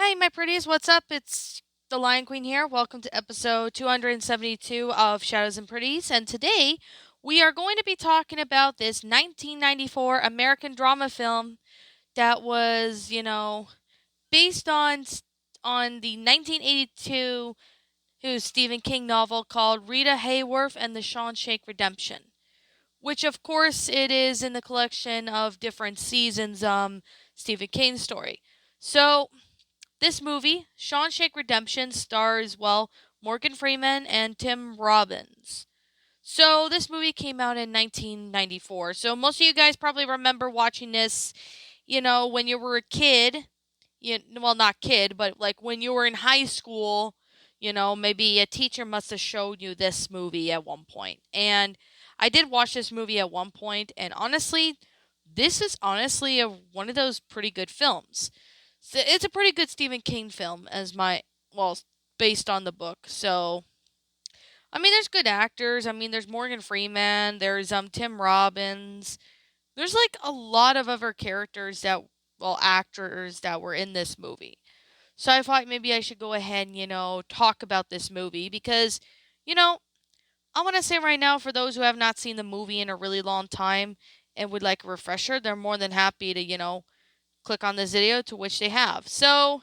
Hi, my pretties. What's up? It's the Lion Queen here. Welcome to episode 272 of Shadows and Pretties. And today we are going to be talking about this 1994 American drama film that was, based on the 1982 Stephen King novel called Rita Hayworth and the Shawshank Redemption, which of course it is in the collection of different seasons Stephen King story. So, this movie, Shawshank Redemption, stars, Morgan Freeman and Tim Robbins. So, this movie came out in 1994. So, most of you guys probably remember watching this, when you were a kid. Well, not kid, but like when you were in high school, maybe a teacher must have showed you this movie at one point. And I did watch this movie at one point, and honestly, this is honestly one of those pretty good films. So it's a pretty good Stephen King film, based on the book. So, I mean, there's good actors. I mean, there's Morgan Freeman. There's Tim Robbins. There's like a lot of other characters actors that were in this movie. So I thought maybe I should go ahead and talk about this movie because, you know, I want to say right now for those who have not seen the movie in a really long time and would like a refresher, they're more than happy to click on this video, to which they have. So,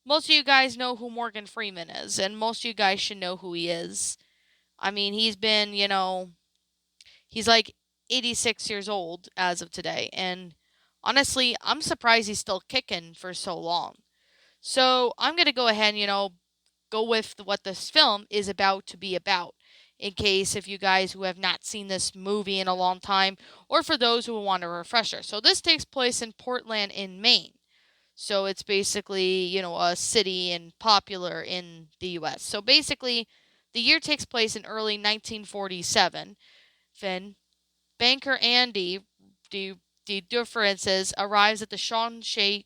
most of you guys know who Morgan Freeman is, and most of you guys should know who he is. I mean, he's like 86 years old as of today, and honestly, I'm surprised he's still kicking for so long. So, I'm going to go ahead and, go with what this film is about to be about. In case if you guys who have not seen this movie in a long time, or for those who want a refresher. So, this takes place in Portland, in Maine. So it's basically, a city and popular in the US. So basically, the year takes place in early 1947. Then banker Andy the differences arrives at the Shawshank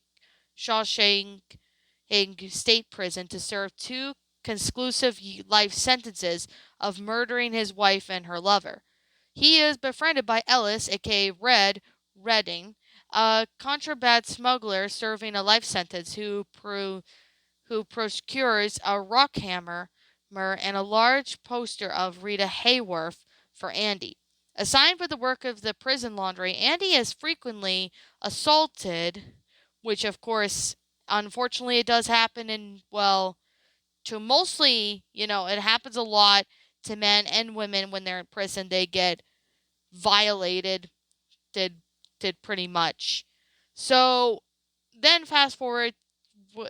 State Prison to serve two conclusive life sentences of murdering his wife and her lover. He is befriended by Ellis, aka Redding, a contraband smuggler serving a life sentence who procures a rock hammer and a large poster of Rita Hayworth for Andy. Assigned for the work of the prison laundry, Andy is frequently assaulted, which of course, unfortunately, it does happen to mostly, it happens a lot to men and women when they're in prison. They get violated, did did pretty much. So then fast forward,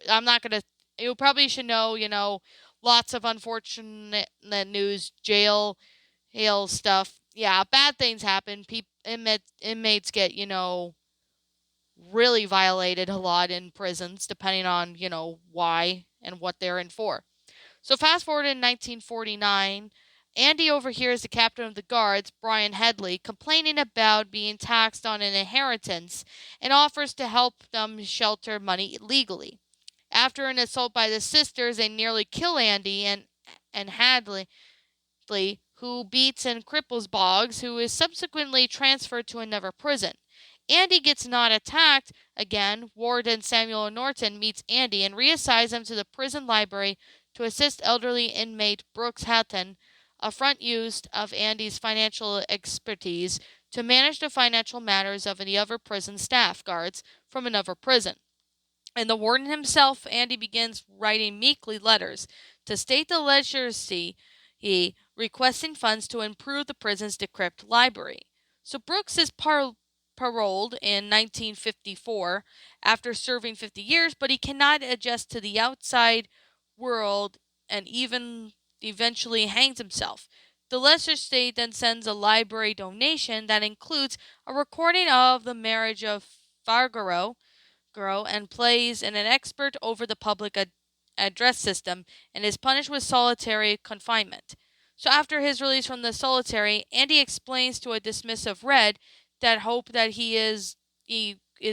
I'm not gonna. You probably should know. Lots of unfortunate news, jail stuff. Yeah, bad things happen. Inmates get really violated a lot in prisons, depending on why and what they're in for. So fast forward in 1949, Andy overhears the captain of the guards, Brian Headley, complaining about being taxed on an inheritance and offers to help them shelter money legally. After an assault by the sisters, they nearly kill Andy and Hadley, who beats and cripples Boggs, who is subsequently transferred to another prison. Andy gets not attacked again. Warden Samuel Norton meets Andy and reassigns him to the prison library to assist elderly inmate Brooks Hatton, a front use of Andy's financial expertise to manage the financial matters of the other prison staff guards from another prison. And the warden himself, Andy, begins writing meekly letters to state the legacy he requesting funds to improve the prison's decrepit library. So Brooks is paroled in 1954 after serving 50 years, but he cannot adjust to the outside world and even eventually hangs himself. The Leicester State then sends a library donation that includes a recording of the marriage of Figaro and plays an expert over the public address system and is punished with solitary confinement. So after his release from the solitary, Andy explains to a dismissive Red that hope that he is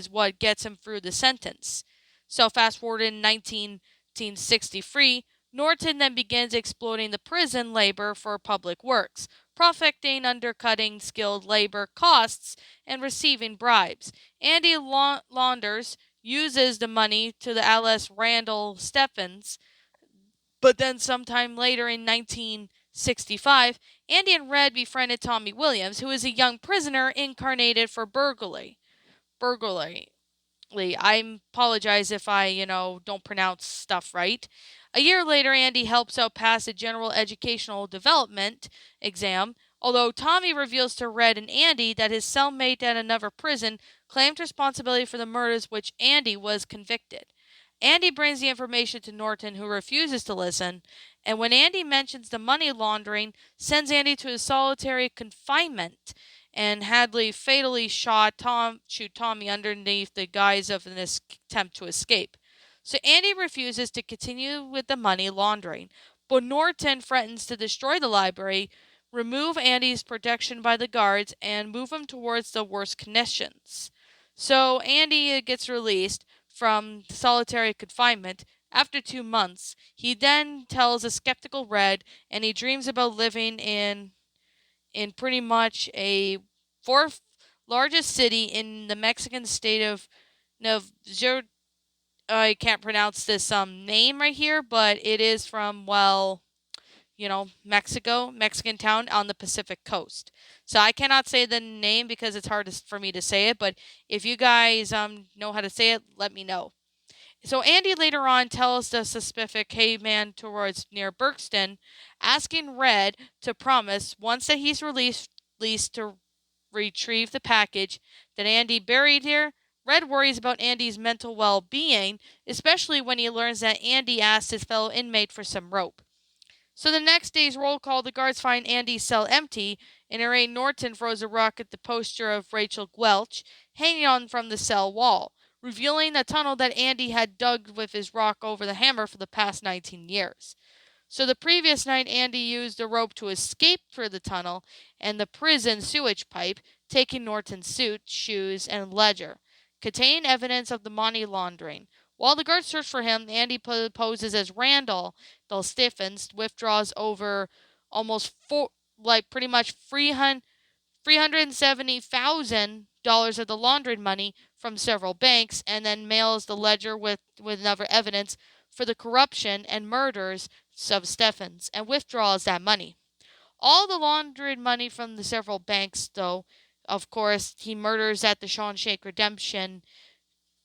what gets him through the sentence. So fast forward in 1963, Norton then begins exploiting the prison labor for public works, profiting, undercutting skilled labor costs, and receiving bribes. Andy launders uses the money to the Alice Randall Stephens. But then sometime later in 1965, Andy and Red befriended Tommy Williams, who is a young prisoner incarnated for burglary. Burglary. I apologize if I, don't pronounce stuff right. A year later, Andy helps out pass a general educational development exam, although Tommy reveals to Red and Andy that his cellmate at another prison claimed responsibility for the murders which Andy was convicted. Andy brings the information to Norton, who refuses to listen, and when Andy mentions the money laundering, sends Andy to solitary confinement, and Hadley fatally shoot Tommy underneath the guise of an attempt to escape. So Andy refuses to continue with the money laundering, but Norton threatens to destroy the library, remove Andy's protection by the guards, and move him towards the worst conditions. So Andy gets released from solitary confinement after 2 months. He then tells a skeptical Red, and he dreams about living in pretty much a fourth largest city in the Mexican state of Navajo. I can't pronounce this name right here, but it is from, well, Mexican town on the Pacific coast. So I cannot say the name because it's hard for me to say it, but if you guys know how to say it, let me know. So Andy later on tells the suspicious caveman towards near Berkston, asking Red to promise once that he's released to retrieve the package that Andy buried here. Red worries about Andy's mental well-being, especially when he learns that Andy asked his fellow inmate for some rope. So the next day's roll call, the guards find Andy's cell empty, and Ray Norton throws a rock at the poster of Rachel Welch hanging on from the cell wall, revealing the tunnel that Andy had dug with his rock over the hammer for the past 19 years. So the previous night, Andy used the rope to escape through the tunnel and the prison sewage pipe, taking Norton's suit, shoes, and ledger, containing evidence of the money laundering. While the guards search for him, Andy poses as Randall Stephens, withdraws over almost pretty much $370,000 of the laundered money from several banks, and then mails the ledger with other evidence for the corruption and murders of Stephens, and withdraws that money. All the laundered money from the several banks, though, of course, he murders at the Shawshank Redemption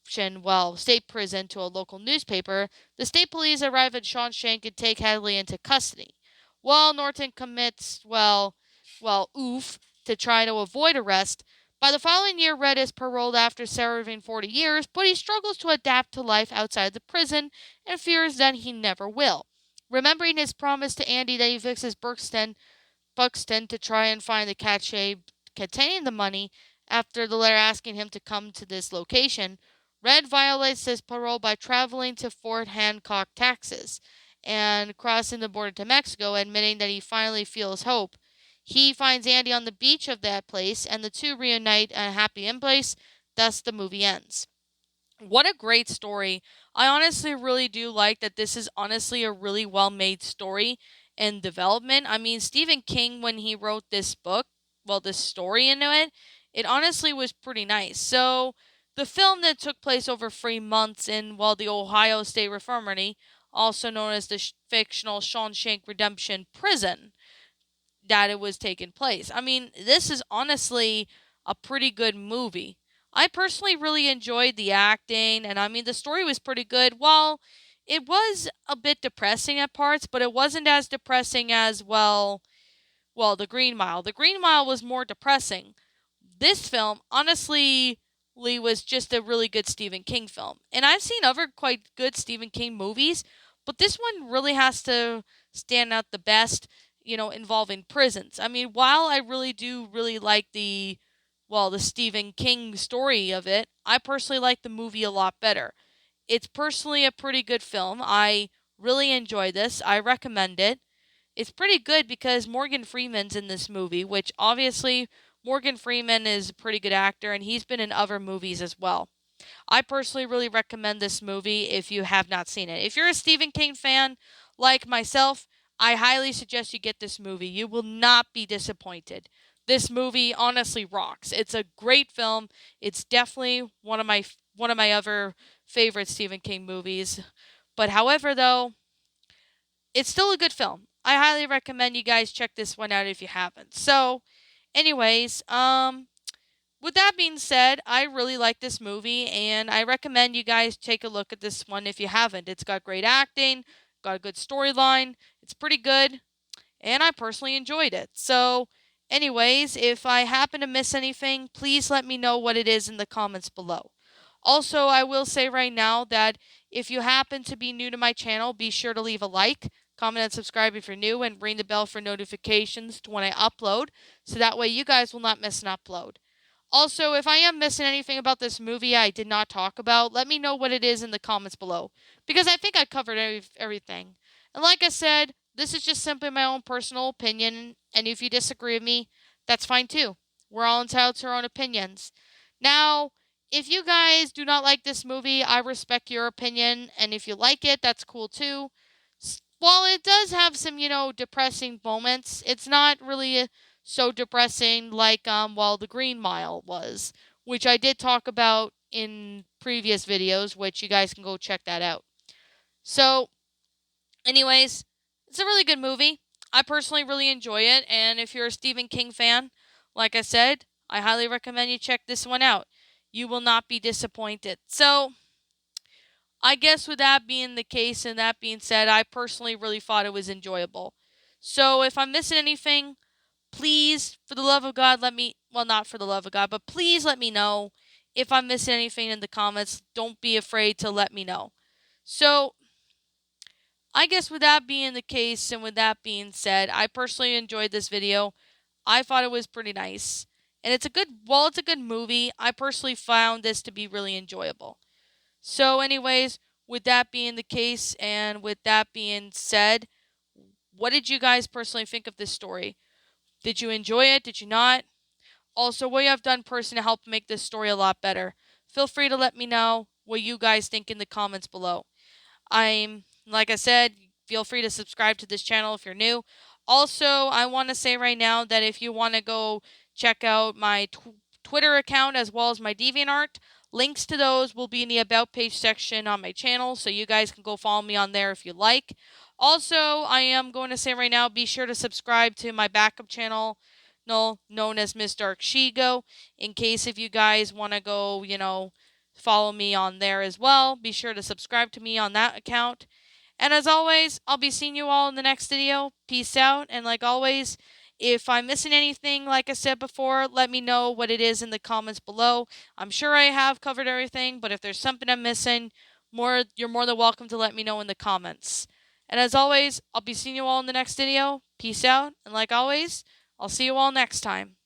state prison to a local newspaper. The state police arrive at Shawshank and take Hadley into custody. While Norton commits, oof, to try to avoid arrest. By the following year, Red is paroled after serving 40 years, but he struggles to adapt to life outside the prison and fears that he never will. Remembering his promise to Andy that he fixes Buxton to try and find the cache containing the money after the letter asking him to come to this location, Red violates his parole by traveling to Fort Hancock, Texas, and crossing the border to Mexico, admitting that he finally feels hope. He finds Andy on the beach of that place, and the two reunite a happy embrace. Thus, the movie ends. What a great story. I honestly really do like that this is honestly a really well-made story and development. I mean, Stephen King, when he wrote this book, this story into it, it honestly was pretty nice. So, the film that took place over 3 months in, the Ohio State Reformatory, also known as the fictional Shawshank Redemption prison, that it was taking place. I mean, this is honestly a pretty good movie. I personally really enjoyed the acting, and I mean, the story was pretty good. While it was a bit depressing at parts, but it wasn't as depressing as, The Green Mile. The Green Mile was more depressing. This film, honestly, was just a really good Stephen King film. And I've seen other quite good Stephen King movies, but this one really has to stand out the best, involving prisons. I mean, while I really do really like the Stephen King story of it, I personally like the movie a lot better. It's personally a pretty good film. I really enjoy this. I recommend it. It's pretty good because Morgan Freeman's in this movie, which obviously Morgan Freeman is a pretty good actor, and he's been in other movies as well. I personally really recommend this movie if you have not seen it. If you're a Stephen King fan like myself, I highly suggest you get this movie. You will not be disappointed. This movie honestly rocks. It's a great film. It's definitely one of my one of my other favorite Stephen King movies. But however, though, it's still a good film. I highly recommend you guys check this one out if you haven't. So, anyways, with that being said, I really like this movie and I recommend you guys take a look at this one if you haven't. It's got great acting, got a good storyline, it's pretty good, and I personally enjoyed it. So, anyways, if I happen to miss anything, please let me know what it is in the comments below. Also, I will say right now that if you happen to be new to my channel, be sure to leave a like, comment, and subscribe if you're new, and ring the bell for notifications when I upload, so that way you guys will not miss an upload. Also, if I am missing anything about this movie I did not talk about, let me know what it is in the comments below, because I think I covered everything. And like I said, this is just simply my own personal opinion, and if you disagree with me, that's fine too. We're all entitled to our own opinions. Now, if you guys do not like this movie, I respect your opinion, and if you like it, that's cool too. While it does have some, depressing moments, it's not really so depressing like the Green Mile was, which I did talk about in previous videos, which you guys can go check that out. So, anyways, it's a really good movie. I personally really enjoy it, and if you're a Stephen King fan, like I said, I highly recommend you check this one out. You will not be disappointed. So, I guess with that being the case and that being said, I personally really thought it was enjoyable. So, if I'm missing anything, please, for the love of God, not for the love of God, but please let me know. If I'm missing anything in the comments, don't be afraid to let me know. So, I guess with that being the case and with that being said, I personally enjoyed this video. I thought it was pretty nice. And it's a good movie, I personally found this to be really enjoyable. So anyways, with that being the case and with that being said, what did you guys personally think of this story? Did you enjoy it? Did you not? Also, what you have done personally to help make this story a lot better? Feel free to let me know what you guys think in the comments below. Like I said, feel free to subscribe to this channel if you're new. Also, I want to say right now that if you want to go check out my Twitter account as well as my DeviantArt, links to those will be in the About page section on my channel, so you guys can go follow me on there if you like. Also, I am going to say right now, be sure to subscribe to my backup channel, known as Miss Dark Shigo, in case if you guys want to go, follow me on there as well. Be sure to subscribe to me on that account. And as always, I'll be seeing you all in the next video. Peace out. And like always, if I'm missing anything, like I said before, let me know what it is in the comments below. I'm sure I have covered everything, but if there's something I'm missing, you're more than welcome to let me know in the comments. And as always, I'll be seeing you all in the next video. Peace out. And like always, I'll see you all next time.